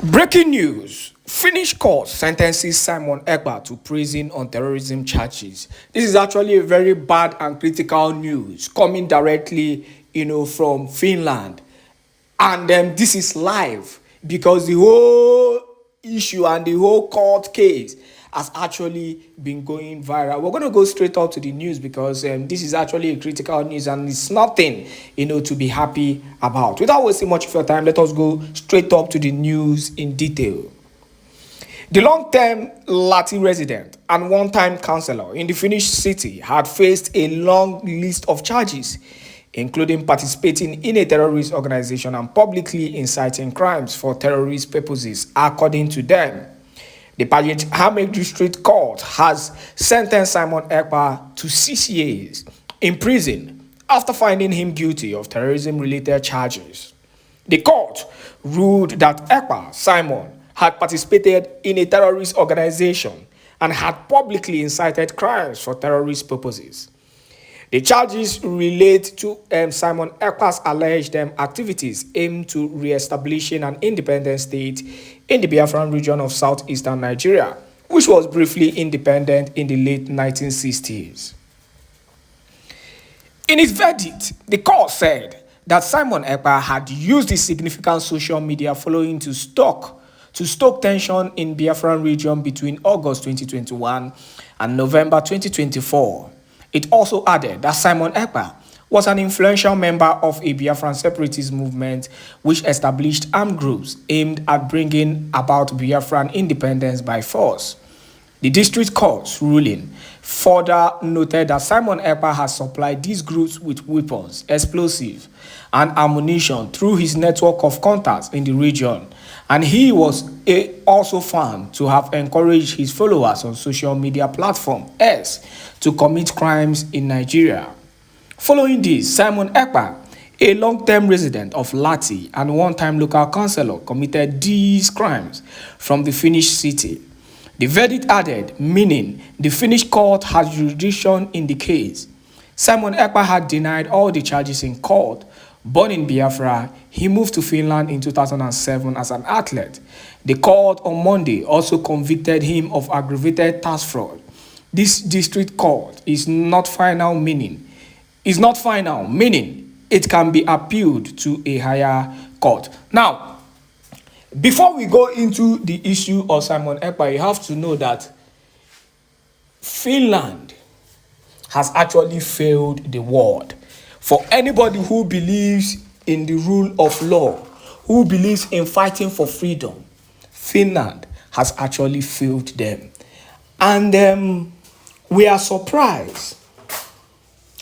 Breaking news. Finnish court sentences Simon ÈKPÁ to prison on terrorism charges. This is actually a very bad and critical news coming directly, from Finland. And this is live because the whole issue and the whole court case has actually been going viral. We're going to go straight up to the news because this is actually a critical news and it's nothing, to be happy about. Without wasting much of your time, let us go straight up to the news in detail. The long-term Lati resident and one-time councillor in the Finnish city had faced a long list of charges, including participating in a terrorist organization and publicly inciting crimes for terrorist purposes, according to them. The Parliament District Court has sentenced Simon ÈKPÁ to 6 years in prison after finding him guilty of terrorism-related charges. The court ruled that ÈKPÁ, Simon, had participated in a terrorist organization and had publicly incited crimes for terrorist purposes. The charges relate to Simon ÈKPÁ's alleged activities aimed to re-establishing an independent state in the Biafran region of southeastern Nigeria, which was briefly independent in the late 1960s. In its verdict, the court said that Simon èKPÁ had used his significant social media following to stoke tension in Biafran region between August 2021 and November 2024. It also added that Simon èKPÁ was an influential member of a Biafran separatist movement which established armed groups aimed at bringing about Biafran independence by force. The district court's ruling further noted that Simon èKPÁ has supplied these groups with weapons, explosives, and ammunition through his network of contacts in the region, and he was also found to have encouraged his followers on social media platform X to commit crimes in Nigeria. Following this, Simon èKPÁ, a long-term resident of Lati and one-time local councillor, committed these crimes from the Finnish city. The verdict added, meaning the Finnish court has jurisdiction in the case. Simon èKPÁ had denied all the charges in court. Born in Biafra, he moved to Finland in 2007 as an athlete. The court on Monday also convicted him of aggravated tax fraud. This district court is not final, meaning it can be appealed to a higher court. Now, before we go into the issue of Simon èKPÁ, you have to know that Finland has actually failed the world. For anybody who believes in the rule of law, who believes in fighting for freedom, Finland has actually failed them. And we are surprised.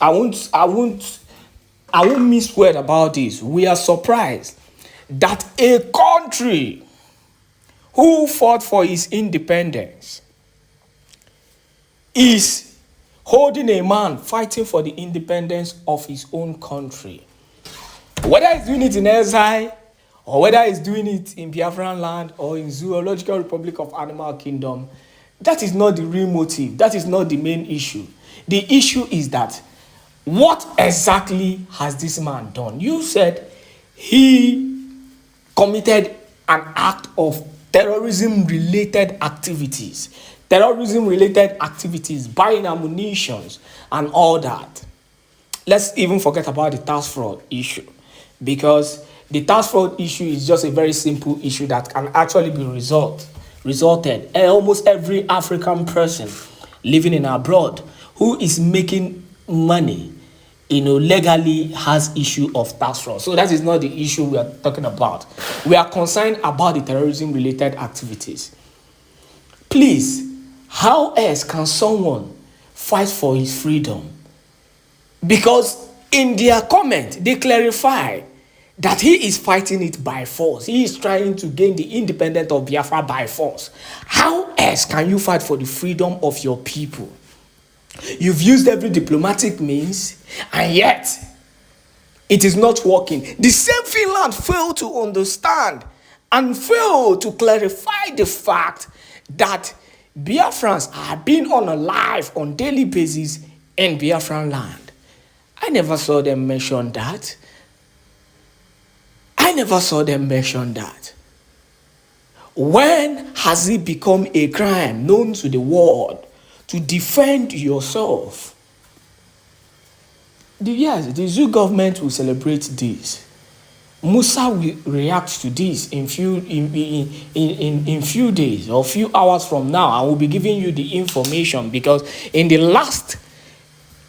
I won't miss word about this. We are surprised that a country who fought for its independence is holding a man fighting for the independence of his own country. Whether he's doing it in exile, or whether he's doing it in Biafran land, or in Zoological Republic of Animal Kingdom, that is not the real motive. That is not the main issue. The issue is that, what exactly has this man done? You said he committed an act of terrorism-related activities. Terrorism-related activities, buying ammunitions and all that. Let's even forget about the tax fraud issue, because the tax fraud issue is just a very simple issue that can actually be resulted. Almost every African person living in abroad who is making money, legally has issue of tax fraud. So that is not the issue we are talking about. We are concerned about the terrorism-related activities. Please, how else can someone fight for his freedom? Because in their comment, they clarify that he is fighting it by force. He is trying to gain the independence of Biafra by force. How else can you fight for the freedom of your people? You've used every diplomatic means, and yet it is not working. The same Finland failed to understand and failed to clarify the fact that Biafrans are being unalive on daily basis in Biafran land. I never saw them mention that. When has it become a crime known to the world to defend yourself? The zoo government will celebrate this. Musa will react to this in few days or few hours from now, and will be giving you the information, because in the last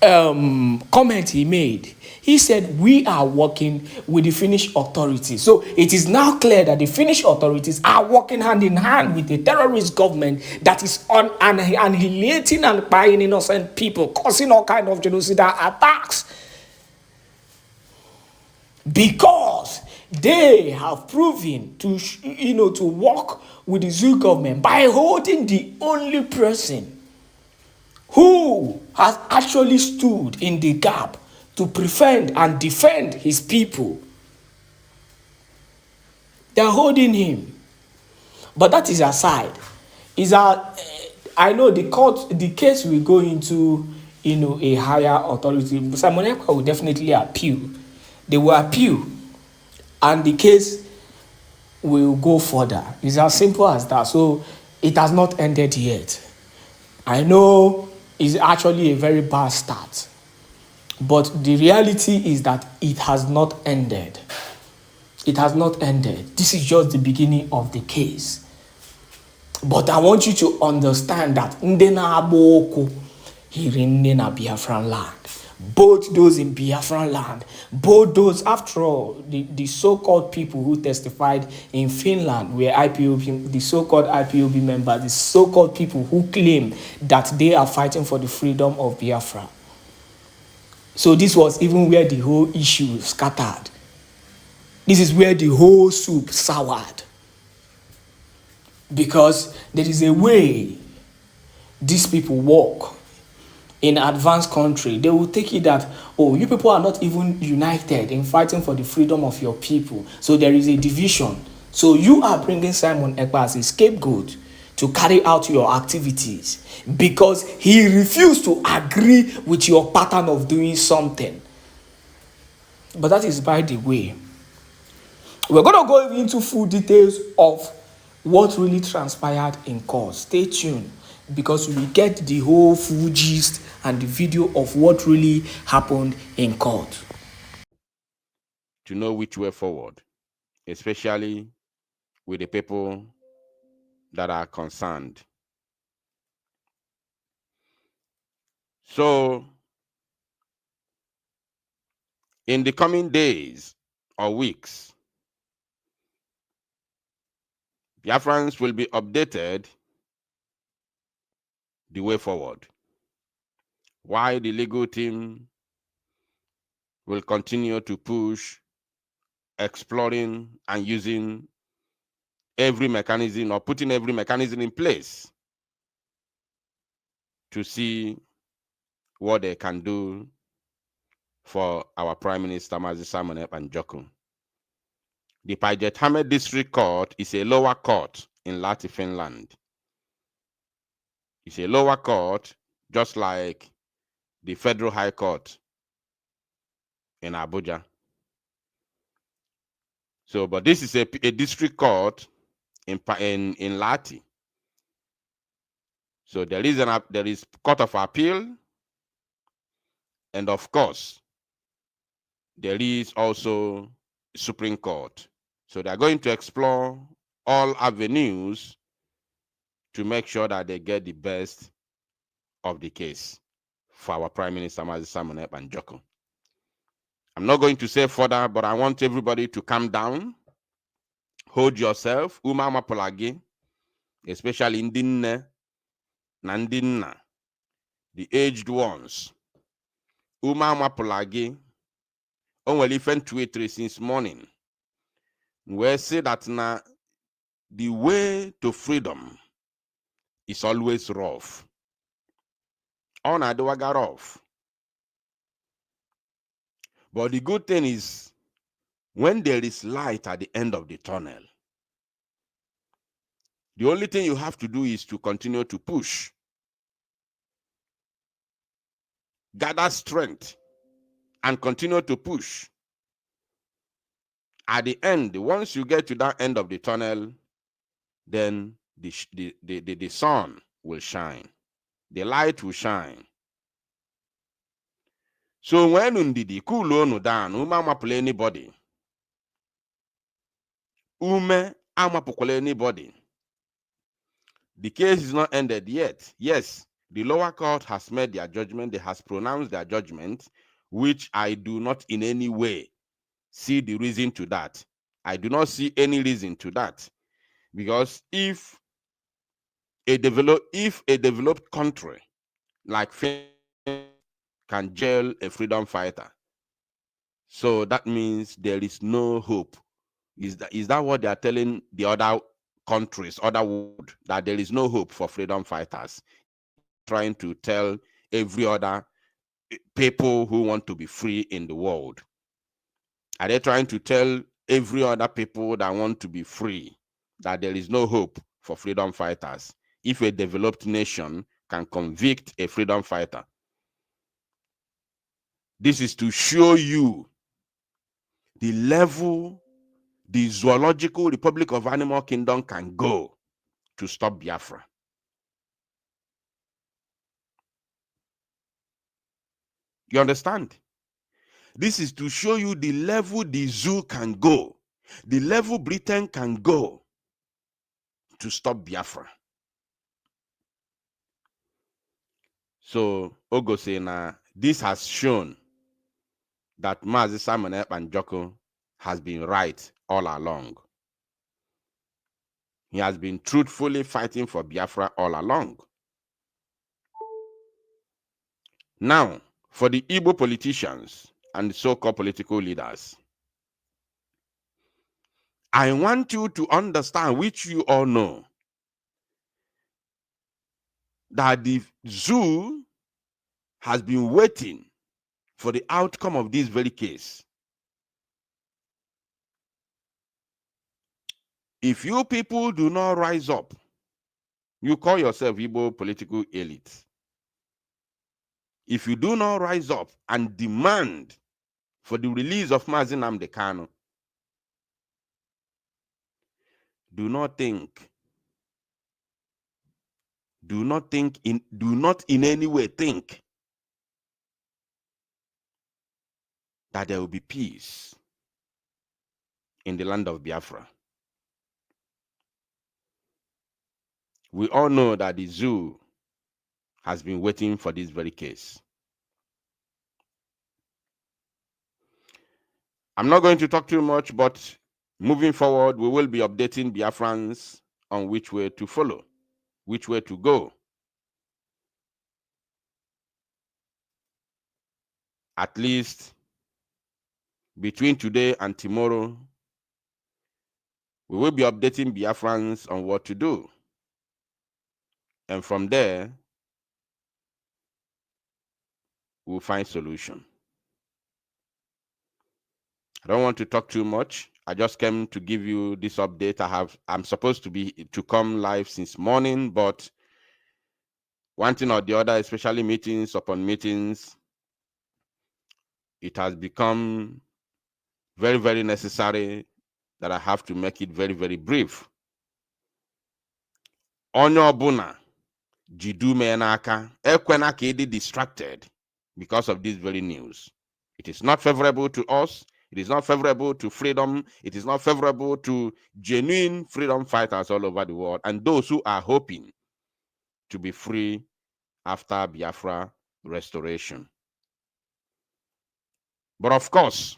comment he made, he said we are working with the Finnish authorities. So it is now clear that the Finnish authorities are working hand in hand with the terrorist government that is annihilating and buying innocent people, causing all kind of genocidal attacks, because they have proven to work with the zoo government by holding the only person who has actually stood in the gap to prevent and defend his people. They're holding him. But that is aside. I know the case will go into a higher authority. Simon Ekpa will definitely appeal. They will appeal, and the case will go further. It's as simple as that. So it has not ended yet. I know it's actually a very bad start, but the reality is that it has not ended. It has not ended. This is just the beginning of the case. But I want you to understand that Ndena Aboko here in Biafran land, both those in Biafran land, both those, after all, the so-called people who testified in Finland were IPOB, the so-called IPOB members, the so-called people who claim that they are fighting for the freedom of Biafra. So this was even where the whole issue scattered. This is where the whole soup soured. Because there is a way these people walk in advanced country. They will take it that, oh, you people are not even united in fighting for the freedom of your people. So there is a division. So you are bringing Simon Ekpa as a scapegoat to carry out your activities because he refused to agree with your pattern of doing something. But that is by the way. We're going to go into full details of what really transpired in court. Stay tuned, because we get the whole full gist and the video of what really happened in court. To know which way forward, especially with the people that are concerned. So, in the coming days or weeks, Biafrans will be updated the way forward. Why the legal team will continue to push, exploring and using every mechanism or putting every mechanism in place to see what they can do for our Prime Minister, Mazi Simon Ekpa. The Pajetame District Court is a lower court in Lahti, Finland. It's a lower court, just like the Federal High Court in Abuja. So, but this is a district court in Lahti. So there is Court of Appeal, and of course, there is also Supreme Court. So they are going to explore all avenues to make sure that they get the best of the case for our Prime Minister, Mazi Simon Ekpa. I'm not going to say further, but I want everybody to calm down. Hold yourself. Umama Polagi, especially Ndinne, Nandinna, the aged ones. Umama Polagi, only even tweeted since morning. We say that now the way to freedom is always rough. On Adowaga rough. But the good thing is, when there is light at the end of the tunnel, the only thing you have to do is to continue to push. Gather strength and continue to push. At the end, once you get to that end of the tunnel, then the sun will shine. The light will shine. So when undidi cool onu down, amapụla anybody. Amapụkwala anybody. The case is not ended yet. Yes, the lower court has made their judgment. They has pronounced their judgment, which I do not in any way see the reason to that. I do not see any reason to that. Because if a developed country like Finnish can jail a freedom fighter, so that means there is no hope. Is that what they are telling the other countries, other world, that there is no hope for freedom fighters? Trying to tell every other people who want to be free in the world? Are they trying to tell every other people that want to be free that there is no hope for freedom fighters if a developed nation can convict a freedom fighter? This is to show you the level the zoological Republic of Animal Kingdom can go to stop Biafra. You understand? This is to show you the level the zoo can go, the level Britain can go to stop Biafra. So, Ogosena, this has shown that Mazi Simon Ekpa has been right all along. He has been truthfully fighting for Biafra all along. Now, for the Igbo politicians and so-called political leaders, I want you to understand, which you all know, that the zoo has been waiting for the outcome of this very case. If you people do not rise up, you call yourself Igbo political elite. If you do not rise up and demand for the release of Mazi Nnamdi Kanu, do not in any way think that there will be peace in the land of Biafra. We all know that the zoo has been waiting for this very case. I'm not going to talk too much, but moving forward, we will be updating Biafrans on which way to follow, which way to go. At least between today and tomorrow, we will be updating Biafrans on what to do. And from there, we'll find solution. I don't want to talk too much. I just came to give you this update. I'm supposed to come live since morning, but one thing or the other, especially meetings upon meetings, it has become very, very necessary that I have to make it very, very brief. Onye ọbụla jidu me n'aka, ekwena ka ịdị distracted because of this very news. It is not favorable to us. It is not favorable to freedom. It is not favorable to genuine freedom fighters all over the world and those who are hoping to be free after Biafra restoration. But of course,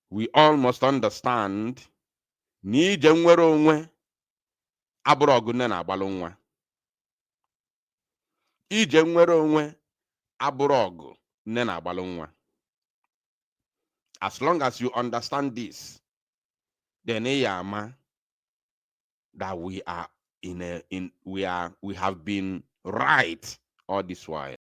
we all must understand na ije nwere onwe abụrụ ọgụ nne na-agbalụ nwa. Ije nwere onwe abụrụ ọgụ nne na-agbalụ nwa. As long as you understand this, then ama that we have been right all this while.